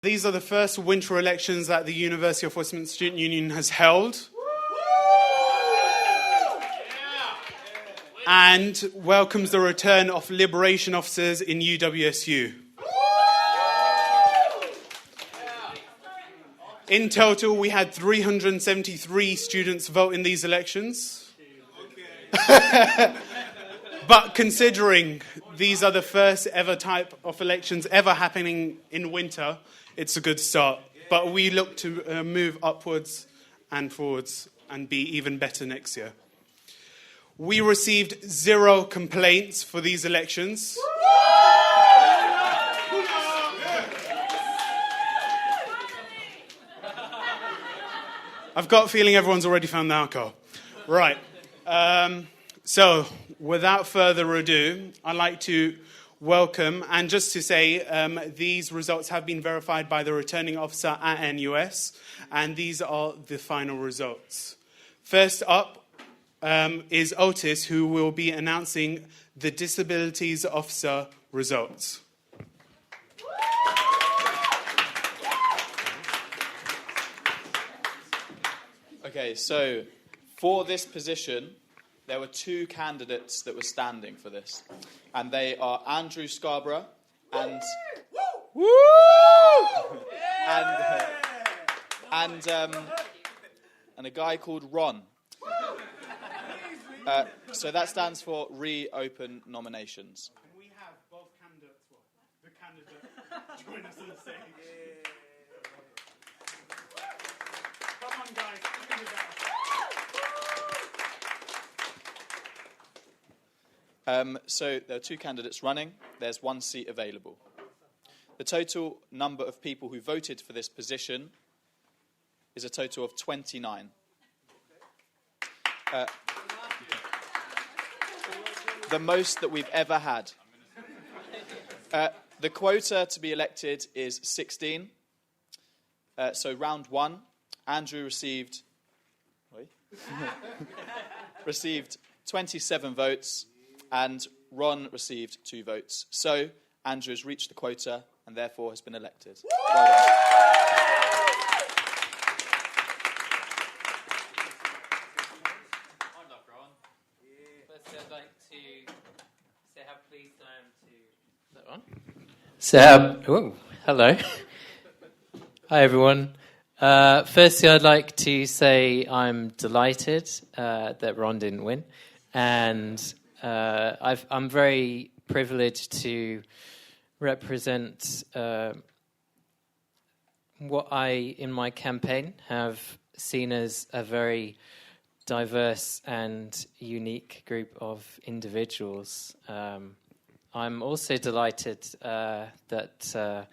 These are the first winter elections that the University of Westminster Student Union has held. And welcomes the return of liberation officers in UWSU. In total, we had 373 students vote in these elections. But considering these are the first ever type of elections ever happening in winter, it's a good start. But we look to move upwards and forwards and be even better next year. We received 0 complaints for these elections. I've got a feeling everyone's already found the alcohol. Right. So, without further ado, I'd like to welcome, and just to say, these results have been verified by the returning officer at NUS, and these are the final results. First up is Otis, who will be announcing the disabilities officer results. Okay, so for this position, there were 2 candidates that were standing for this, and they are Andrew Scarborough and and a guy called Ron. So that stands for reopen nominations. Can we have both candidates, the candidate, join us on the stage? Come on, guys. So there are 2 candidates running. There's 1 seat available. The total number of people who voted for this position is a total of 29. The most that we've ever had. The quota to be elected is 16. So round 1, Andrew received 27 votes, and Ron received 2 votes. So Andrew has reached the quota and therefore has been elected. Well done. Firstly, I'd like to say how pleased I am to... Is that on? So, hello. Hi, everyone. Firstly, I'd like to say I'm delighted that Ron didn't win. And I'm very privileged to represent what I, in my campaign, have seen as a very diverse and unique group of individuals. I'm also delighted that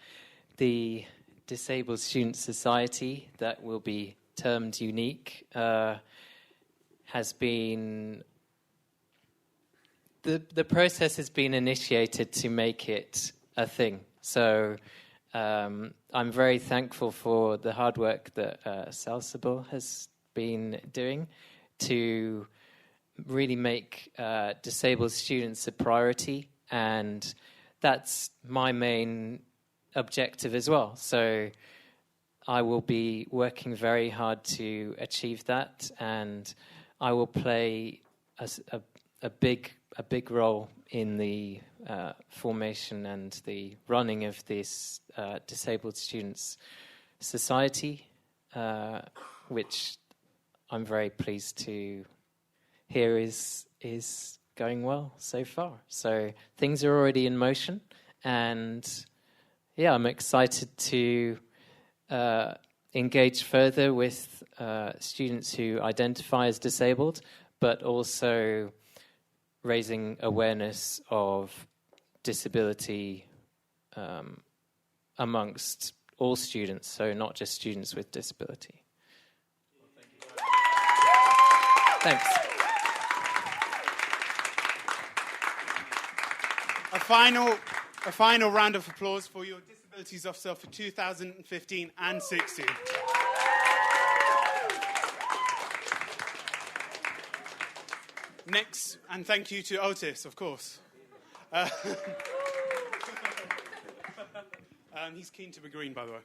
the Disabled Student Society, that will be termed unique, has been... The process has been initiated to make it a thing. So I'm very thankful for the hard work that Salsable has been doing to really make disabled students a priority, and that's my main objective as well. So I will be working very hard to achieve that, and I will play a big role in the formation and the running of this Disabled Students Society, which I'm very pleased to hear is going well so far. So things are already in motion, and yeah, I'm excited to engage further with students who identify as disabled, but also raising awareness of disability amongst all students, so not just students with disability. Thanks. A final round of applause for your disabilities officer for 2015 and 16. Next, and thank you to Otis, of course. He's keen to be green, by the way.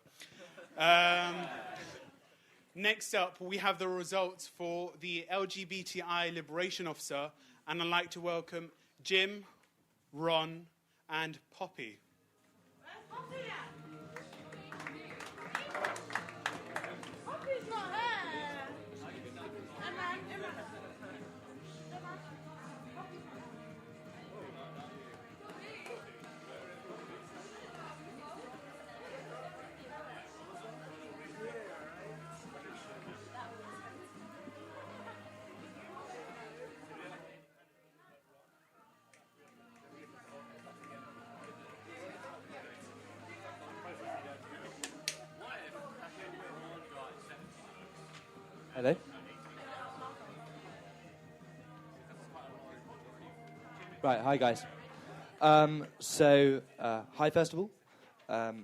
Next up, we have the results for the LGBTI Liberation Officer, and I'd like to welcome Jim, Ron, and Poppy. Where's Poppy at? Poppy's not here. Emma. Hello. Right, hi guys. Hi first of all. I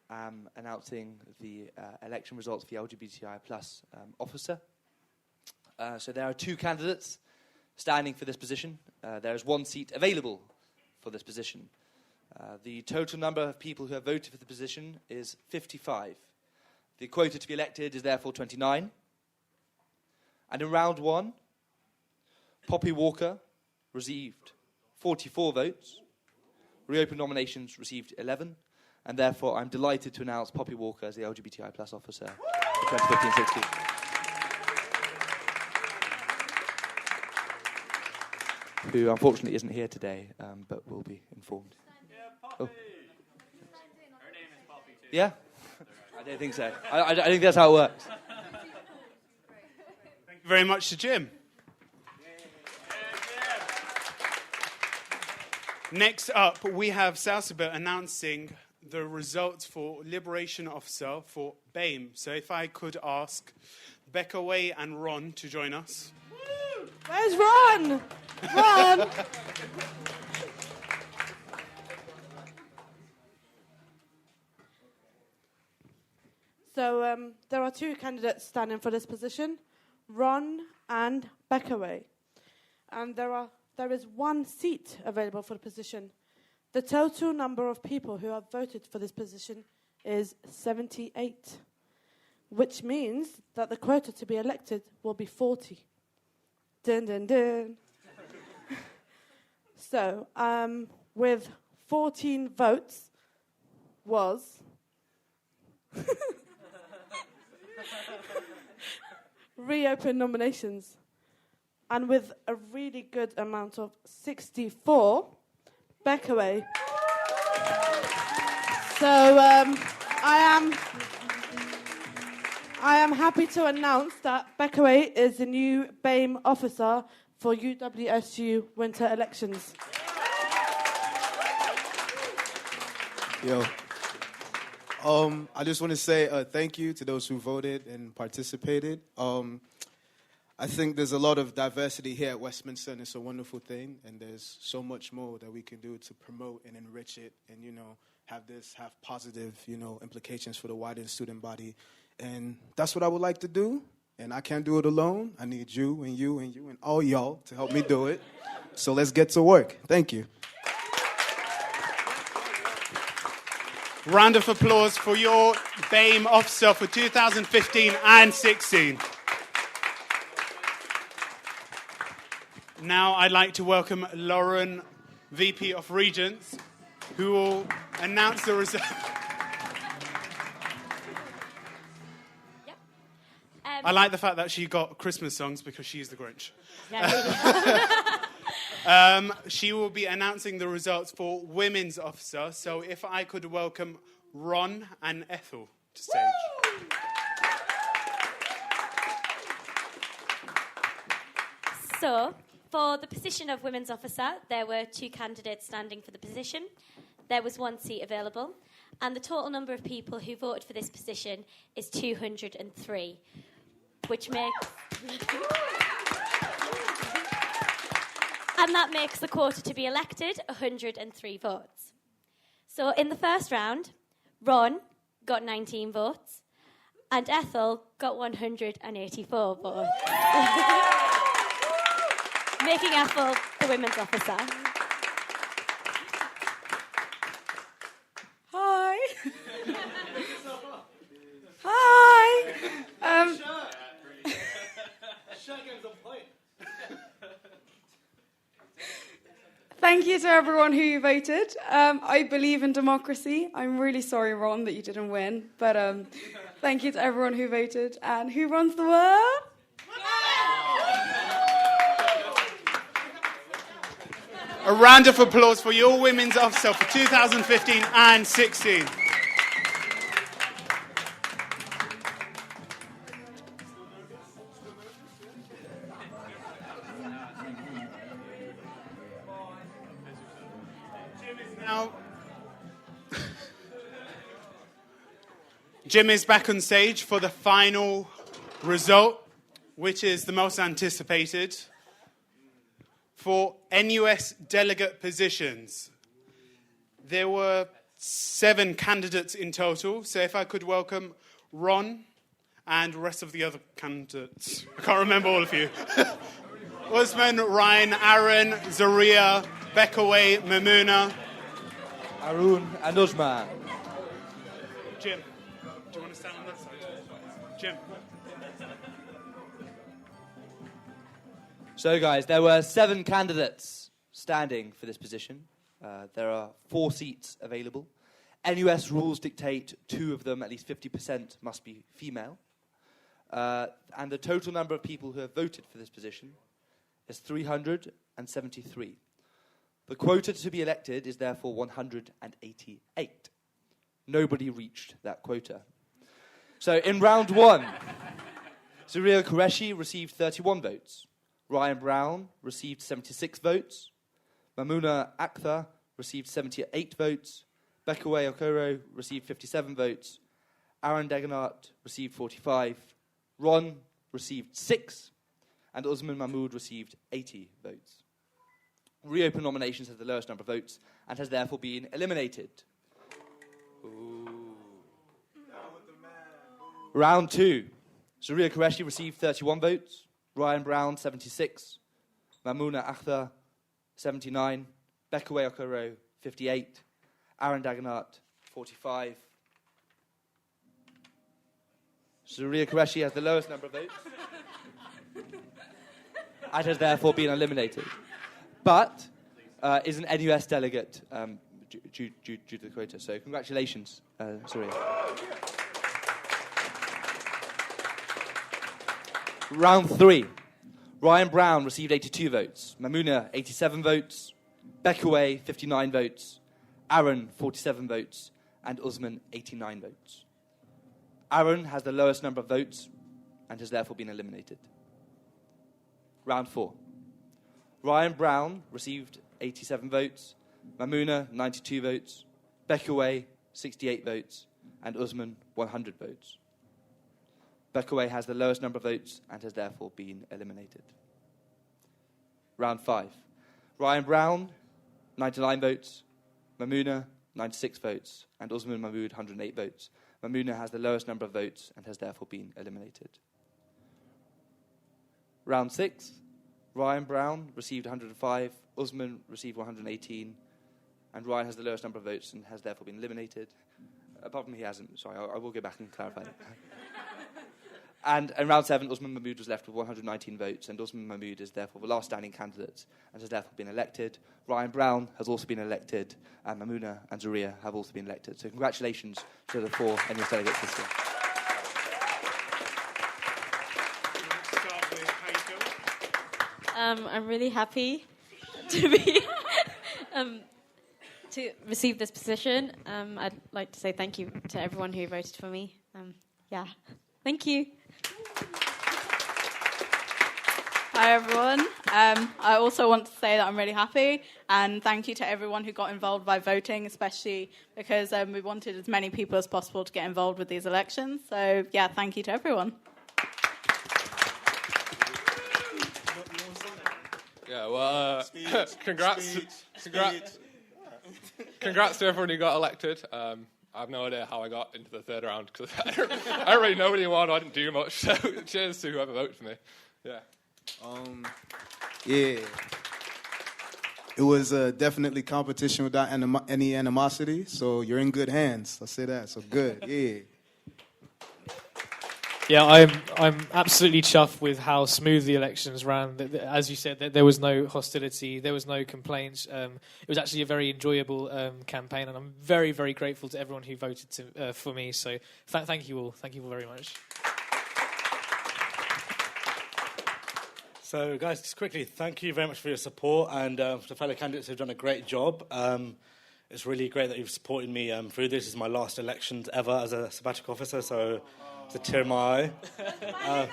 am announcing the election results for the LGBTI plus officer. So there are 2 candidates standing for this position. There is 1 seat available for this position. The total number of people who have voted for the position is 55. The quota to be elected is therefore 29. And in round 1, Poppy Walker received 44 votes. Reopened nominations received 11. And therefore, I'm delighted to announce Poppy Walker as the LGBTI plus officer for 2015-16. Who unfortunately isn't here today, but will be informed. Yeah, Poppy! Oh. Her name is Poppy too. Yeah? I don't think so. I think that's how it works. Thank you very much to Jim. Next up, we have Salsabit announcing the results for Liberation Officer for BAME. So if I could ask Becca Way and Ron to join us. Where's Ron? Ron! So there are 2 candidates standing for this position, Ron and Becca Way. And there is 1 seat available for the position. The total number of people who have voted for this position is 78, which means that the quota to be elected will be 40. Dun, dun, dun. So, with 14 votes was reopen nominations. And with a really good amount of 64, Becca Way. So I am happy to announce that Becca Way is the new BAME officer for UWSU winter elections. Yo. I just want to say thank you to those who voted and participated. I think there's a lot of diversity here at Westminster, and it's a wonderful thing. And there's so much more that we can do to promote and enrich it and, have positive, implications for the wider student body. And that's what I would like to do. And I can't do it alone. I need you and you and you and all y'all to help me do it. So let's get to work. Thank you. Round of applause for your BAME officer for 2015 and 16. Now I'd like to welcome Lauren, VP of Regents, who will announce the result. Yep. I like the fact that she got Christmas songs because she's the Grinch. She will be announcing the results for Women's Officer. So if I could welcome Ron and Ethel to stage. So, for the position of Women's Officer, there were 2 candidates standing for the position. There was 1 seat available. And the total number of people who voted for this position is 203, which makes... And that makes the quota to be elected 103 votes. So in the first round, Ron got 19 votes and Ethel got 184 votes. Making Ethel the Women's Officer. Hi. Thank you to everyone who voted. I believe in democracy. I'm really sorry, Ron, that you didn't win. But thank you to everyone who voted. And who runs the world? A round of applause for your Women's Officer for 2015 and 16. Jim is back on stage for the final result, which is the most anticipated. For NUS delegate positions, there were 7 candidates in total. So if I could welcome Ron and the rest of the other candidates. I can't remember all of you. Usman, Ryan, Aaron, Zaria, Beckaway, Mamuna. Arun and Usman. Jim, do you want to stand on that side? Jim. So, guys, there were 7 candidates standing for this position. There are 4 seats available. NUS rules dictate 2 of them, at least 50%, must be female. And the total number of people who have voted for this position is 373. The quota to be elected is therefore 188. Nobody reached that quota. So in round 1, Zaria Qureshi received 31 votes. Ryan Brown received 76 votes. Mamuna Akhtar received 78 votes. Beckaway Okoro received 57 votes. Aaron Deganart received 45. Ron received 6. And Usman Mahmood received 80 votes. Reopen nominations has the lowest number of votes and has therefore been eliminated. Ooh. Round 2. Zaria Qureshi received 31 votes. Ryan Brown, 76. Mamuna Akhtar, 79. Beckaway Okoro, 58. Aaron Daganart, 45. Zaria Qureshi has the lowest number of votes and has therefore been eliminated. But is an NUS delegate due to the quota. So congratulations, Zaria. Round 3. Ryan Brown received 82 votes. Mamuna, 87 votes. Beckaway, 59 votes. Aaron, 47 votes. And Usman, 89 votes. Aaron has the lowest number of votes and has therefore been eliminated. Round 4. Ryan Brown received 87 votes. Mamuna, 92 votes. Beckaway, 68 votes. And Usman, 100 votes. Beckaway has the lowest number of votes and has therefore been eliminated. Round 5. Ryan Brown, 99 votes. Mamuna, 96 votes. And Usman Mahmood, 108 votes. Mamuna has the lowest number of votes and has therefore been eliminated. Round 6. Ryan Brown received 105. Usman received 118. And Ryan has the lowest number of votes and has therefore been eliminated. Apart from he hasn't. Sorry, I will go back and clarify that. And in round 7, Usman Mahmood was left with 119 votes, and Usman Mahmood is therefore the last standing candidate and has therefore been elected. Ryan Brown has also been elected, and Mamuna and Zaria have also been elected. So congratulations to the 4 NUS delegates this year. I'm really happy to be to receive this position. I'd like to say thank you to everyone who voted for me. Thank you. Hi everyone. I also want to say that I'm really happy and thank you to everyone who got involved by voting, especially because we wanted as many people as possible to get involved with these elections. So yeah, thank you to everyone. Yeah, well, congrats to everyone who got elected. I have no idea how I got into the 3rd round because I don't really know anyone. I didn't do much. So cheers to whoever voted for me. Yeah. Yeah. It was definitely competition without any animosity. So you're in good hands. I'll say that. So good. Yeah. Yeah, I'm absolutely chuffed with how smooth the elections ran. As you said, there was no hostility, there was no complaints. It was actually a very enjoyable campaign, and I'm very, very grateful to everyone who voted for me. So thank you all. Thank you all very much. So, guys, just quickly, thank you very much for your support, and for the fellow candidates who've done a great job. It's really great that you've supported me through this. This is my last elections ever as a sabbatical officer, so it's a tear in my eye.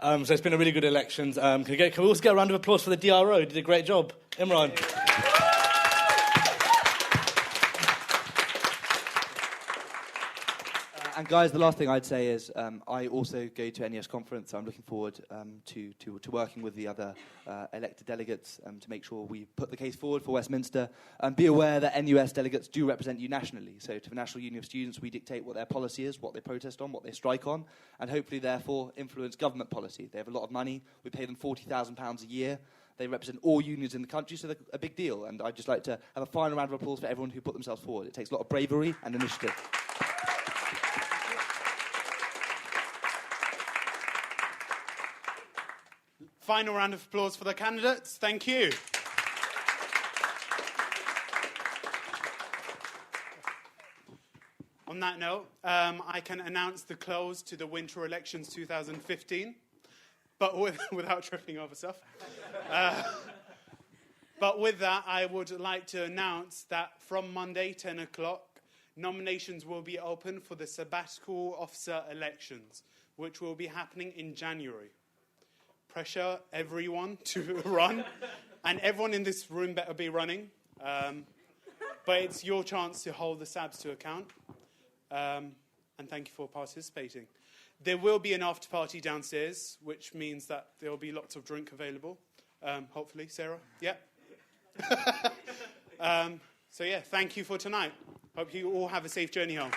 So it's been a really good elections. Can we also get a round of applause for the DRO? You did a great job. Imran. And guys, the last thing I'd say is I also go to NES conference, so I'm looking forward to working with the other elected delegates to make sure we put the case forward for Westminster. Be aware that NUS delegates do represent you nationally. So to the National Union of Students, we dictate what their policy is, what they protest on, what they strike on, and hopefully, therefore, influence government policy. They have a lot of money. We pay them £40,000 a year. They represent all unions in the country, so they're a big deal. And I'd just like to have a final round of applause for everyone who put themselves forward. It takes a lot of bravery and initiative. Final round of applause for the candidates. Thank you. On that note, I can announce the close to the winter elections 2015, but without tripping over stuff. But with that, I would like to announce that from Monday, 10 o'clock, nominations will be open for the sabbatical officer elections, which will be happening in January. Pressure everyone to run, and everyone in this room better be running. But it's your chance to hold the SABs to account. And thank you for participating. There will be an after party downstairs, which means that there will be lots of drink available. Hopefully, Sarah. Yeah. So yeah, thank you for tonight. Hope you all have a safe journey home.